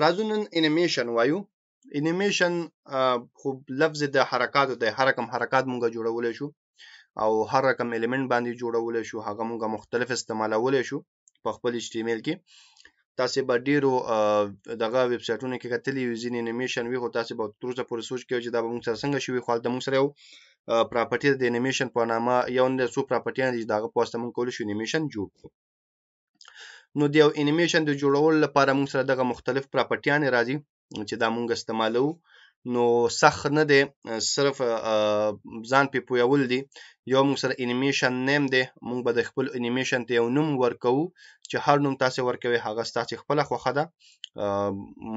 راځو نن انیمیشن وایو. انیمیشن خو لفظ د حرکاتو د هر رقم حرکات مونږه جوړولای شو او هر رقم الیمنٹ باندې جوړولای شو، هغه مونږه مختلف استعمالولای شو په خپل HTML کې. تاسو به ډیرو دغه ویب سټونو کې کتلی وي ځینې انیمیشن وي، خو تاسو به تر اوسه پورې سوچ کوئ چې دا به موږ سره څنګه شوي. خو د موږ سره یو پراپرټي د انیمیشن په نامه یو نه څو پراپرټیان دي، دغه په واسطه موږ کولی شو انیمیشن جوړ کړو. نو د یو انیمیشن د جوړولو لپاره موږ سره دغه مختلف پراپرټیان راځي چې دا موږ استعمالو. نو سخت نه دی، صرف ځان په پویول دي. یو موږ سره انیمیشن نیم دی، موږ به د خپل انیمیشن ته یو نوم ورکو چې هر نوم تاسو ورکوي هغه تاسو خپل خوخه ده.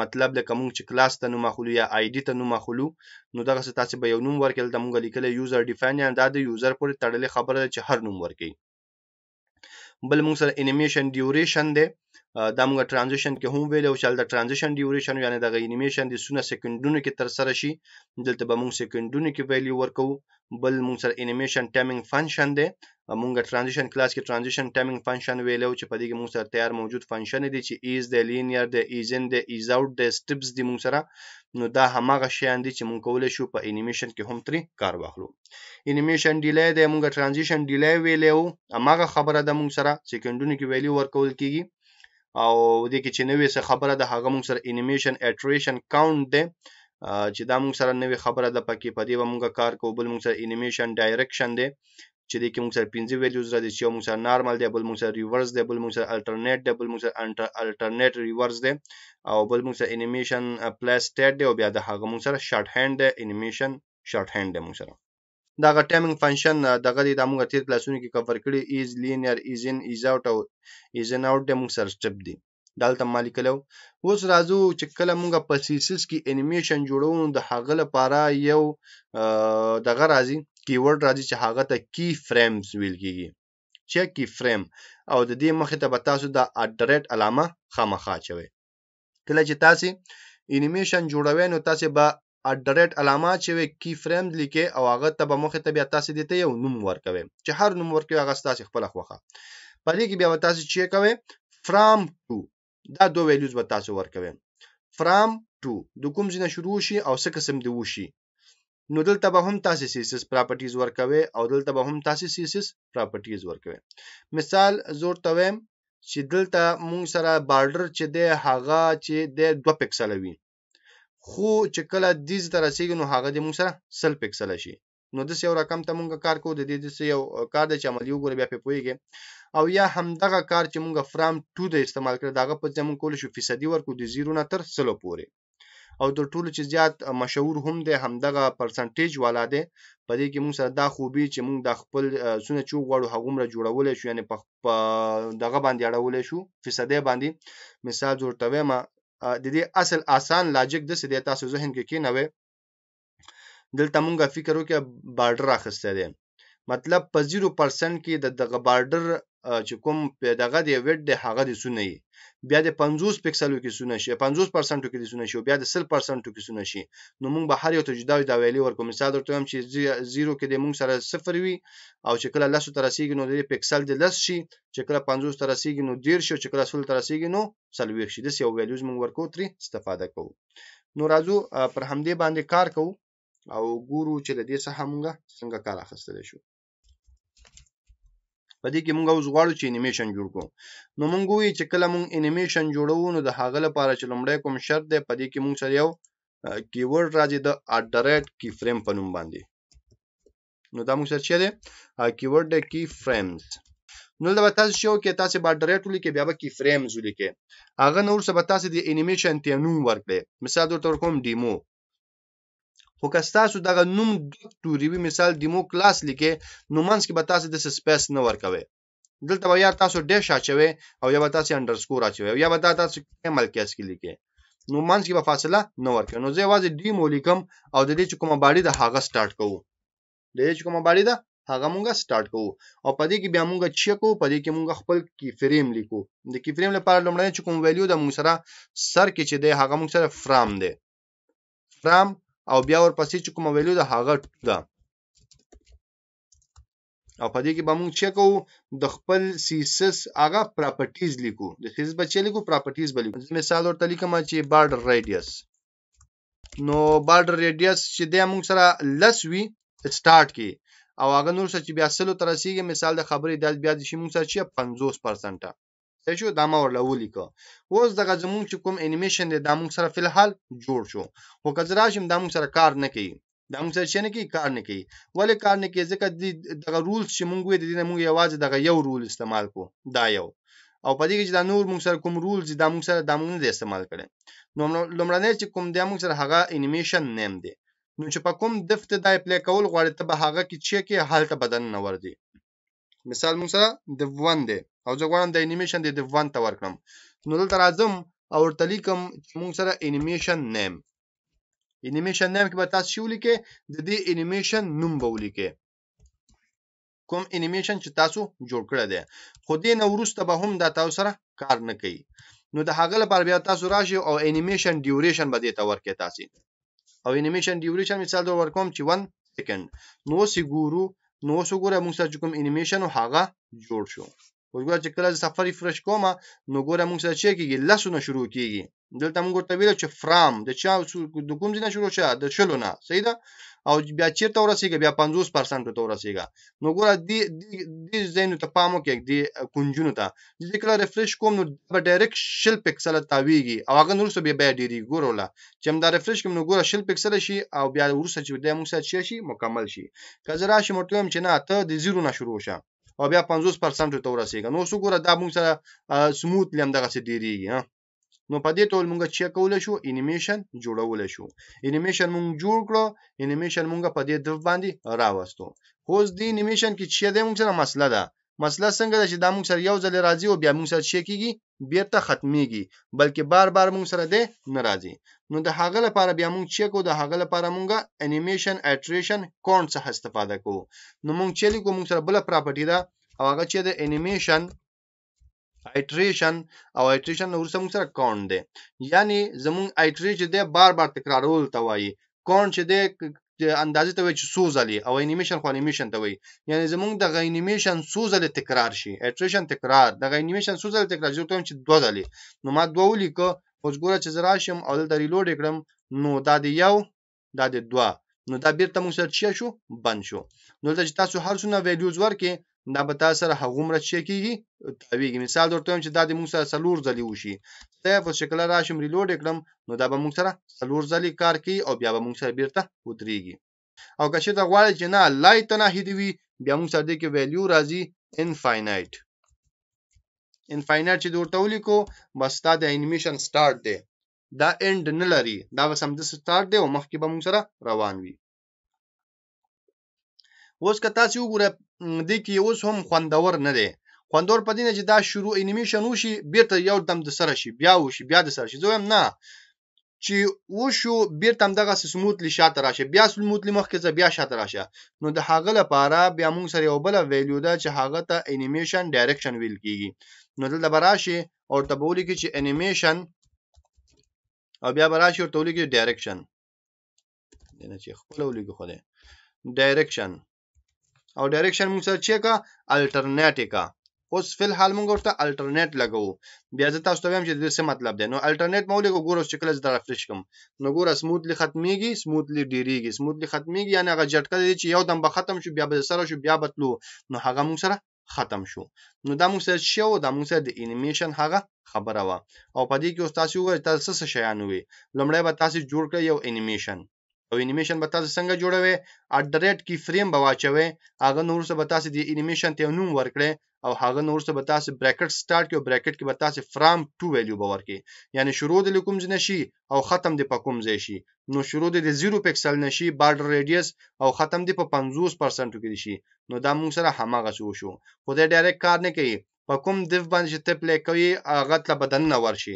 مطلب لکه موږ چې کلاس ته نوم اخلو یا آی ډی ته نوم اخلو، نو دغه تاسو به یو نوم ورکړل د موږ لیکل یوزر ډیفاین، یا د یوزر پورې تړلې خبره ده چې هر نوم ورکړي. بل موږ سره انیمیشن ډیوریشن دی، دا موږ ترانزیشن کې هم ویلو چې د ترانزیشن ډیوریشن یعنی د انیمیشن د سونه سکندونو کې تر سره شي، دلته به موږ سکندونو کې ویلیو ورکو. بل موږ سره انیمیشن ټایمینګ فنکشن دی، موږ ترانزیشن کلاس کې ترانزیشن ټایمینګ فنکشن ویلو چې په دې کې موږ سره تیار موجود فنکشن دي چې ایز د لینیر د ایز ان د ایز اوټ د سټپس دي موږ سره. نو دا هماغه شیان دي چې موږ کولای شو په انیمیشن کې هم ترې کار واخلو. انیمیشن ډیلی دی، موږ ترانزیشن ډیلی ویلو، هماغه خبره ده موږ سره سکندونو کې ویلیو ورکول کیږي. او دې کې چې نوې څه خبره ده هغه موږ سره انیمیشن اټریشن کاونټ ده چې دا موږ سره نوې خبره ده، پکې په دې به موږ کار کوو. بل موږ سره انیمیشن ډایرکشن ده چې دې کې موږ سره 15 ویلیوز راځي، چې موږ سره نارمل دی، بل موږ سره ریورس دی، بل موږ سره الټرنیټ دی، بل موږ سره الټرنیټ ریورس دی، او بل موږ سره انیمیشن پلس سټیټ دی، او بیا د هغه موږ سره شارټ هاند دی، انیمیشن شارټ هاند دی. موږ سره دغه ټایمینګ فنکشن دغه د موږ تیر کلاسونو کې کور کړی، ایز لینیر ایز ان ایز اوټ او ایز ان اوټ د موږ سره سټپ دی دلته مالی کلو. اوس راځو چې کله موږ په سیسس کې انیمیشن جوړو د هغه لپاره یو دغه راځي کیورډ راځي چې هغه ته کی فریمز ویل کیږي، چې کی فریم، او د دې مخې ته به تاسو د اډریټ علامه خامخا چوي. کله چې تاسو انیمیشن جوړوي نو تاسو به اډریټ علامه چوي کی فریم لیکي، او هغه ته به مخې ته بیا تاسو دته یو نوم ورکوي چې هر نوم ورکوي هغه تاسو خپل خوخه. په دې کې بیا تاسو چې کوي فرام ټو، دا دو ویلیوز به تاسو ورکوي. فرام ټو د کوم ځای شروع شي او څه قسم دی وشي. نو دلته به هم تاسو سیسس پراپرټیز ورکوي او دلته به هم تاسو سیسس پراپرټیز ورکوي. مثال زور تویم چې دلته مونږ سره بارډر چې دی هغه چې د 2 پکسل وي، خو چې کله دې تر رسیدي نو هغه د مونږ سره 100 پکسل شي. نو د یو رقم ته مونږ کار کوو، د دې یو کار د عملی وګورئ بیا په پويږي. او یا هم دغه کار چې مونږ فرام 2 د استعمال کړ داغه په ځای مونږ کول شو فیصدي ورکو د 0 نه تر 100 پورې. او د ټولو چې زیات مشهور هم دی هم دغه پرسنټیج والا دی. په دې کې مونږ سره دا خوبي چې مونږ د خپل سونه چو غواړو هغومره جوړولای شو، یعنی په دغه باندې اړولای شو فیصدي باندې. مثال ورته وایم د دې اصل آسان لاجیک د سې تاسو ذهن کې کینوي. دلته مونږه فکر وکړو بارډر اخسته دی، مطلب په 0% کې دغه بارډر چې کوم دغه دی ویډ د هغه د سونه بیا د 50 پکسلو کې سونه شي، 50% کې سونه شي، بیا د 100% کې سونه شي. نو مونږ به هر یو ته جدا جدا ویلي ورکو. مثال درته وایم چې 0 کې د مونږ سره 0 وي، او چې کله 10 تر رسیدي نو د پکسل د 10 شي، چې کله 50 تر رسیدي نو 10 شي، چې کله 100 تر رسیدي نو 40 شي. د یو ویلیوز مونږ ورکو ترې استفاده کوو. نو راځو پر همدې باندې کار کوو او ګورو چې د دې څخه مونږ څنګه کار اخیستل شو. په دې کې مونږ اوس غواړو چې انیمیشن جوړ کړو. نو مونږ وی چې کله مونږ انیمیشن جوړو نو د هغه لپاره چې لومړی کوم شرط دی، په دې کې مونږ سره یو کیورډ راځي د اډریټ کی فریم په نوم باندې. نو دا مونږ سره چې دی کیورډ د کی فریمز. نو دا تاسو شو کې تاسو با اډریټ ولیکئ، بیا به کی فریمز ولیکئ. هغه نور څه به تاسو د انیمیشن ته نوم ورکړئ. مثال درته کوم ډیمو، خو که تاسو دغه نوم توري وي، مثال ډیمو کلاس لیکئ، نو منځ کې به تاسو د سپیس نه ورکوي. دلته به یا تاسو ډیش اچوي او یا به تاسو انډرسکور اچوي، یا به تاسو کیمل کیس کې لیکئ، نو منځ کې به فاصله نه ورکوي. نو زه یوازې ډیمو لیکم او د دې چې کومه باډي د هغه سٹارټ کوو، د دې چې کومه باډي ده هغه مونږه سٹارټ کوو. او په دې کې بیا مونږه چیک کوو، په دې کې مونږ خپل کی فریم لیکو. د کی فریم لپاره لومړی چې کوم ویلیو د مونږ سره سر کې چې دی هغه مونږ سره فرام دی، فرام، او بیا ورپسې چې کومه ویلیو د هغه ده. او په دې کې به موږ چیک کوو د خپل سیسس هغه پراپرټیز لیکو د سیسس بچی لیکو پراپرټیز به لیکو مثال ورته لیکم چې بارډر ریډیوس نو بارډر ریډیوس چې د موږ سره لس وی سٹارټ کی او هغه نور څه چې بیا سلو تر رسیدي مثال د خبرې د بیا د شي موږ سره چې 50% شو دا ما ورله ولیکو اوس دغه زموږ چې کوم انیمیشن دی دا موږ سره فلحال جوړ شو خو کزراشم دا موږ سره کار نه کوي دا موږ سره نه کوي کار نه کوي ولې کار نه کوي ځکه دغه رولز چې موږ وې د دې موږ یوازې دغه یو رول استعمال کو دا یو او په دې کې چې دا نور موږ سره کوم رولز دا موږ سره دا موږ نه استعمال کړي نو لمړنۍ چې کوم دا موږ سره هغه انیمیشن نیم دی نو چې په کوم دفته دا اپلای کول غواړي ته به هغه کې چې کې حالت بدن نه وردی مثال موږ سره د 1 دی او زه غواړم د انیمیشن د 1 ته ورکړم نو دلته راځم او ورته لیکم چې موږ سره انیمیشن نیم کې به تاسو شو لیکئ د دې انیمیشن نوم به ولیکئ کوم انیمیشن چې تاسو جوړ کړی دی خو دې نو وروسته به هم دا تاسو سره کار نه کوي نو د هغه لپاره بیا تاسو راشي او انیمیشن ډیوریشن به دې ته ورکړئ تاسو او انیمیشن ډیوریشن مثال در ورکوم چې 1 سکند نو سګورو موږ سره کوم انیمیشن او هغه جوړ شو وګوره چې کله سفر ریفرش کوم نو ګوره موږ سره چې کېږي لسونه شروع کیږي دلته موږ ورته ویل چې فرام د چا د کوم ځای نه شروع شه د شلو نه صحیح ده او بیا چیرته ورسیږي بیا 50% ته ورسیږي نو ګوره دې زینو ته پام وکړئ دې کونجونو ته چې کله ریفرش کوم نو په ډایرکټ شل پکسل تاویږي او هغه نور څه بیا ډیری ګوروله چې هم دا ریفرش کوم نو ګوره شل پکسل شي او بیا ورسره چې د موږ سره شي مکمل شي کله راشي مطلب چې نه ته د زیرو نه شروع شه او بیا 50% ته ورسیږي نو څو ګوره دا موږ سره سموثلی هم دغه څه ډیریږي نو په دې ټول موږ چیک کول شو انیمیشن جوړول شو انیمیشن موږ جوړ کړو انیمیشن موږ په دې د باندې راوستو خو دې انیمیشن کې چې د موږ سره مسله ده مسله څنګه ده چې دا موږ سره یو ځل راځي او بیا موږ سره شي کیږي بیرته ختميږي بلکې بار بار موږ سره ده ناراضي نو د هغه لپاره بیا موږ چیک او د هغه لپاره موږ انیمیشن ایټریشن کون څخه استفاده کوو نو موږ چې لیکو موږ سره بل پراپرټی ده او هغه چې د انیمیشن ایټریشن او ایټریشن نو ورسره موږ سره کاونټ دی یعنی زموږ ایټریشن دی بار بار تکرارول ته وایي کاونټ چې دی اندازې ته وایي چې څو ځلې او انیمیشن خو انیمیشن ته وایي یعنی زموږ د انیمیشن څو ځلې تکرار شي ایټریشن تکرار د انیمیشن څو ځلې تکرار شي ته چې 2 ځلې نو ما 2 ولیکو اوس ګوره چې زراشم او د ریلود کړم نو دا دی یو دا دی 2 نو دا بیرته موږ سره شو بند شو نو چې تاسو هر څونه ویډیوز ورکې دا به تاسو سره هغومره چې کیږي تاویږي مثال درته وایم چې دا د موږ سره سلور ځلې وشي ته په شکل راشم ریلود کړم نو دا به موږ سره سلور ځلې کار کوي او بیا به موږ سره بیرته ودرېږي او که چې دا غواړي چې نه لایت نه هدوي بیا موږ سره د کې ویلیو راځي انفاینایټ چې ورته ولیکو بس دا د انیمیشن سٹارټ دی دا اند نه لري دا سم د سٹارټ دی او مخکې به موږ سره روان وي اوس که تاسو وګورئ د کې اوس هم خوندور نه دی خوندور پدې نه چې دا شروع انیمیشن وشي بیرته یو دم د سره شي بیا وشي بیا د سره شي زه هم نه چې وشو بیرته هم دغه سموثلی شاته راشه بیا سموثلی مخکې ځه بیا شاته راشه نو د هغه لپاره بیا موږ سره یو بل ویلیو ده چې هغه ته انیمیشن ډایرکشن ویل کیږي نو دلته براشي او ته بولی کې چې انیمیشن او بیا براشي او ته بولی کې ډایرکشن نه چې خپل ولیکو خو ده ډایرکشن او ډایرکشن موږ سره چیکا الټرنیټ کا اوس فل حال موږ ورته الټرنیټ لګو بیا زه تاسو ته وایم چې د څه مطلب دی نو الټرنیټ مولې ګورو چې کله زه ریفرش کوم نو ګوره سموثلی ختميږي سموثلی ډیریږي سموثلی ختميږي یعنی هغه جټکه دی چې یو دم به ختم شو بیا به سره شو بیا بتلو نو هغه موږ سره ختم شو نو دا موږ سره شو دا موږ سره د انیمیشن هغه خبره وا او په دې کې اوس تاسو وګورئ تاسو څه شیان وي لمړی به تاسو جوړ کړئ یو انیمیشن او انیمیشن به تاسو څنګه جوړوي اډریټ کی فریم به واچوي هغه نور څه به تاسو د انیمیشن ته نوم ورکړي او هغه نور څه به تاسو بریکټ سٹارټ کیو بریکټ کې به تاسو فرام ټو ویلیو به ورکړي یعنی شروع د کوم ځای نشي او ختم د په کوم ځای شي نو شروع د 0 پکسل نشي بارډر ریډیوس او ختم د په 50% کې شي نو دا موږ سره هماغه شو خو د ډایرکټ کار نه کوي په کوم دیف باندې چې ته پلی کوي هغه تل بدن نه ورشي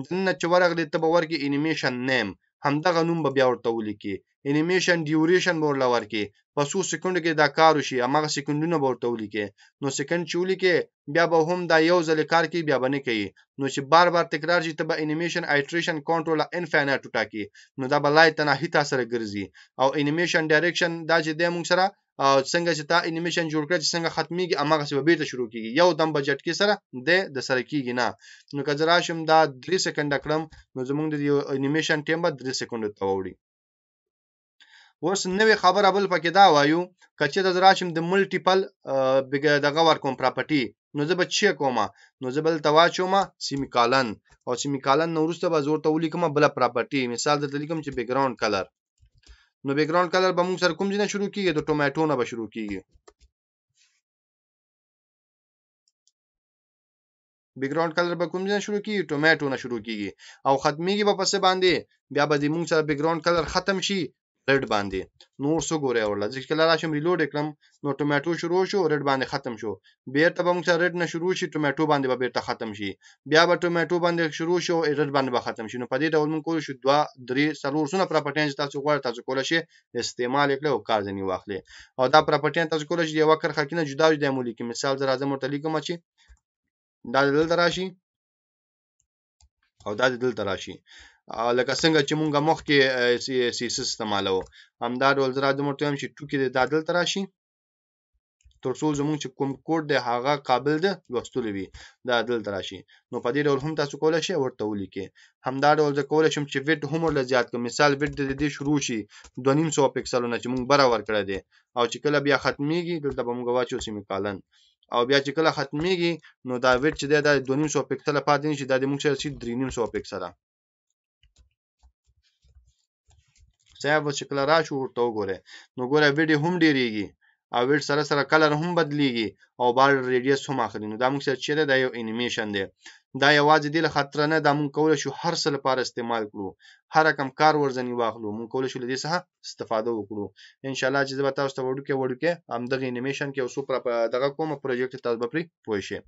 دنه چې ورغلی ته به ورګي انیمیشن نیم همدغه نوم به بیا ورته ولیکي انیمیشن ډیوریشن به ورله ورکي په 100 سکند کې دا کار وشي هغه سکندونه به ورته ولیکي نو سکند چې ولیکي بیا به هم دا یو ځل کار کوي بیا به نه کوي نو چې بار بار تکرار شي ته به انیمیشن ایټریشن کنټرول انفینایټ ټاکي نو دا به لایت نه هیڅ سره ګرځي او انیمیشن ډایرکشن دا چې د موږ سره څنګه چې تا انیمیشن جوړ کړ چې څنګه ختميږي اماغه به بیرته شروع کیږي یو دم بجټ کې سره د سره کیږي نه نو که زه راشم دا 3 سکند کړم نو زمونږ د انیمیشن ټیم به 3 سکند ته وړي اوس نوې خبره بل پکې دا وایو کچې د راشم د ملټیپل دغه ورکوم پراپرټي نو زه به چې کومه نو زه بل تواچوم سیمیکالن او سیمیکالن نو وروسته به زور ته ولیکم بل پراپرټي مثال درته لیکم چې بیک ګراوند کلر نو بیک ګراوند کلر به موږ سره کوم ځای نه شروع کیږي د ټوماټو نه به شروع کیږي بیک ګراوند کلر به کوم ځای نه شروع کیږي ټوماټو نه شروع کیږي او ختميږي په پسه باندې بیا به د موږ سره بیک ګراوند کلر ختم شي ریډ باندې نور څه ګوري اورل چې کله راشم ریلود کړم نو ټوماټو شروع شو ریډ باندې ختم شو بیرته به موږ سره ریډ نه شروع شي ټوماټو باندې به بیرته ختم شي بیا به ټوماټو باندې شروع شو ریډ باندې به ختم شي نو په دې ډول موږ کول شو 2 3 سلور سونه پراپرټیان تاسو غواړئ تاسو کولای شئ استعمال کړئ او کار ځنی واخلئ او دا پراپرټیان تاسو کولای شئ یو کرخه کې نه جدا جدا مولي کې مثال در اعظم ورته کوم چې دا دلته راشي او دا دلته راشي لکه څنګه چې مونږه مخکې سی استعمالو همدا ډول زرا د مرته هم چې ټوکی د دادل تراشي ترڅو زمونږ چې کوم کوډ د هغه قابل ده لوستلو وي دا دل تراشي نو په دې ډول هم تاسو کولای شئ ورته ولیکئ همدا ډول زه کولای شم چې ویډ هم ورله زیات کړم مثال ویډ د دې شروع شي 2.5 پکسلونه چې مونږ برابر کړی دی او چې کله بیا ختميږي دلته به مونږ واچو سیمیکالن او بیا چې کله ختميږي نو دا ویډ چې د 2.5 پکسل پاتې نشي د مونږ سره 3.5 پکسل صاحب چې کله راشو ورته وګوره نو ګوره ویډیو هم ډیریږي او ویډ سره سره کلر هم بدلیږي او بارډر ریډیوس هم اخلي نو دا موږ سره چیرې دا یو انیمیشن دی دا یوازې د خطر نه دا موږ کولای شو هر څه لپاره استعمال کړو هر کم کار ورځنی واخلو موږ کولای شو لدې څخه استفاده وکړو ان شاء الله چې زه به تاسو ته وړو کې هم دغه انیمیشن کې اوسو پر دغه کومه پروجیکټ تاسو به پرې پوه شئ